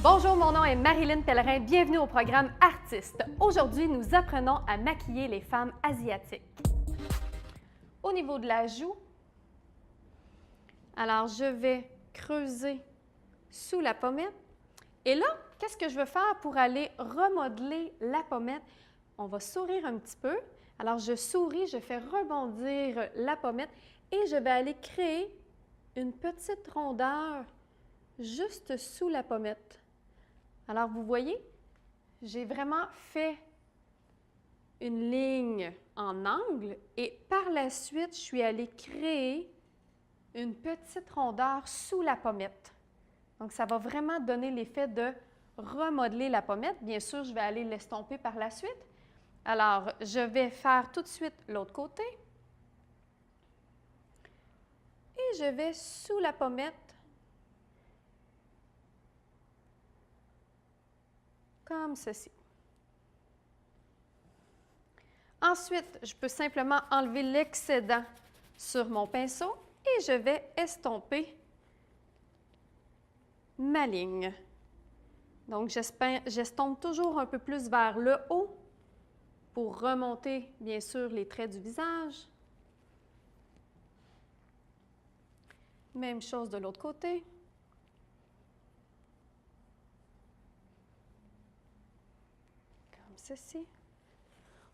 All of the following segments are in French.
Bonjour, mon nom est Marilyn Pellerin, bienvenue au programme Artistes. Aujourd'hui, nous apprenons à maquiller les femmes asiatiques. Au niveau de la joue, alors je vais creuser sous la pommette. Et là, qu'est-ce que je veux faire pour aller remodeler la pommette? On va sourire un petit peu. Alors, je souris, je fais rebondir la pommette et je vais aller créer une petite rondeur juste sous la pommette. Alors, vous voyez, j'ai vraiment fait une ligne en angle et par la suite, je suis allée créer une petite rondeur sous la pommette. Donc, ça va vraiment donner l'effet de remodeler la pommette. Bien sûr, je vais aller l'estomper par la suite. Alors, je vais faire tout de suite l'autre côté. Et je vais sous la pommette, comme ceci. Ensuite, je peux simplement enlever l'excédent sur mon pinceau et je vais estomper ma ligne. Donc, j'estompe toujours un peu plus vers le haut pour remonter, bien sûr, les traits du visage. Même chose de l'autre côté. Comme ceci.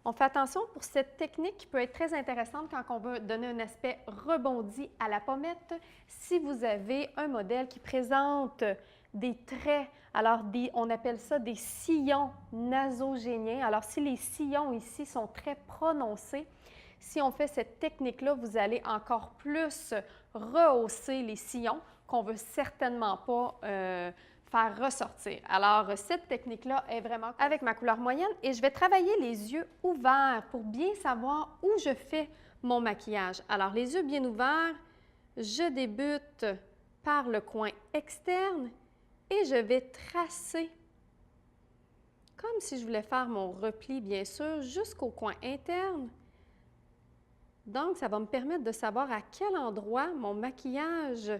On fait attention pour cette technique qui peut être très intéressante quand on veut donner un aspect rebondi à la pommette. Si vous avez un modèle qui présente des traits, alors on appelle ça des sillons nasogéniens. Alors, si les sillons ici sont très prononcés, si on fait cette technique-là, vous allez encore plus rehausser les sillons qu'on ne veut certainement pas faire ressortir. Alors, cette technique-là est vraiment avec ma couleur moyenne et je vais travailler les yeux ouverts pour bien savoir où je fais mon maquillage. Alors, les yeux bien ouverts, je débute par le coin externe et je vais tracer comme si je voulais faire mon repli, bien sûr, jusqu'au coin interne. Donc, ça va me permettre de savoir à quel endroit mon maquillage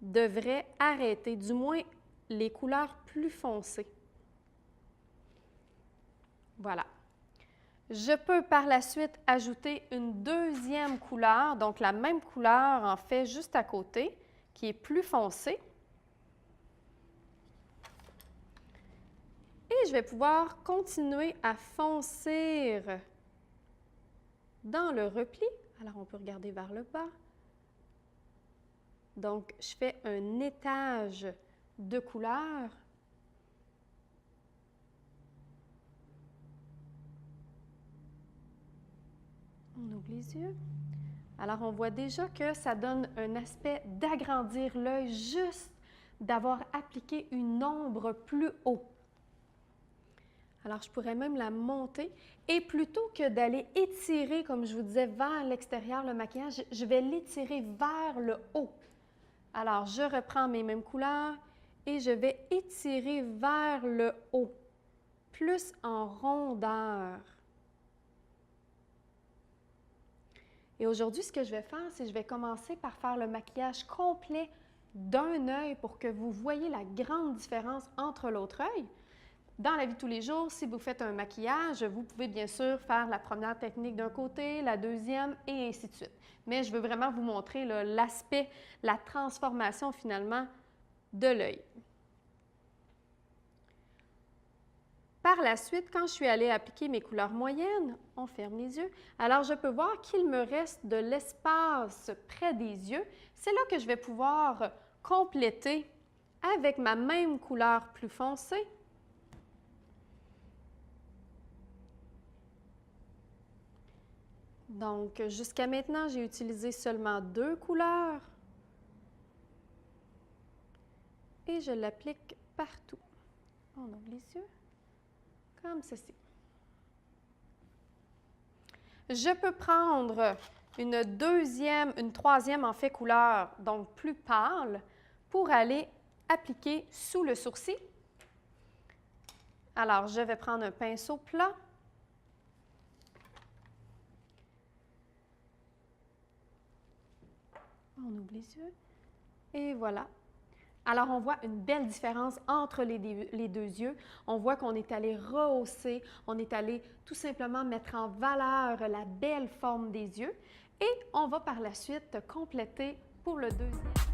devrait arrêter, du moins les couleurs plus foncées. Voilà. Je peux par la suite ajouter une deuxième couleur, donc la même couleur en fait juste à côté, qui est plus foncée. Et je vais pouvoir continuer à foncer dans le repli. Alors, on peut regarder vers le bas. Donc, je fais un étage de couleurs. On ouvre les yeux. Alors, on voit déjà que ça donne un aspect d'agrandir l'œil juste d'avoir appliqué une ombre plus haut. Alors, je pourrais même la monter et plutôt que d'aller étirer, comme je vous disais, vers l'extérieur le maquillage, je vais l'étirer vers le haut. Alors, je reprends mes mêmes couleurs et je vais étirer vers le haut, plus en rondeur. Et aujourd'hui, ce que je vais faire, c'est que je vais commencer par faire le maquillage complet d'un œil pour que vous voyez la grande différence entre l'autre œil. Dans la vie de tous les jours, si vous faites un maquillage, vous pouvez bien sûr faire la première technique d'un côté, la deuxième et ainsi de suite. Mais je veux vraiment vous montrer l'aspect, la transformation finalement de l'œil. Par la suite, quand je suis allée appliquer mes couleurs moyennes, on ferme les yeux, alors je peux voir qu'il me reste de l'espace près des yeux. C'est là que je vais pouvoir compléter avec ma même couleur plus foncée. Donc, jusqu'à maintenant, j'ai utilisé seulement 2 couleurs et je l'applique partout. On ouvre les yeux, comme ceci. Je peux prendre une troisième en fait couleur, donc plus pâle, pour aller appliquer sous le sourcil. Alors, je vais prendre un pinceau plat. On ouvre les yeux. Et voilà. Alors, on voit une belle différence entre les deux yeux. On voit qu'on est allé rehausser, on est allé tout simplement mettre en valeur la belle forme des yeux. Et on va par la suite compléter pour le deuxième.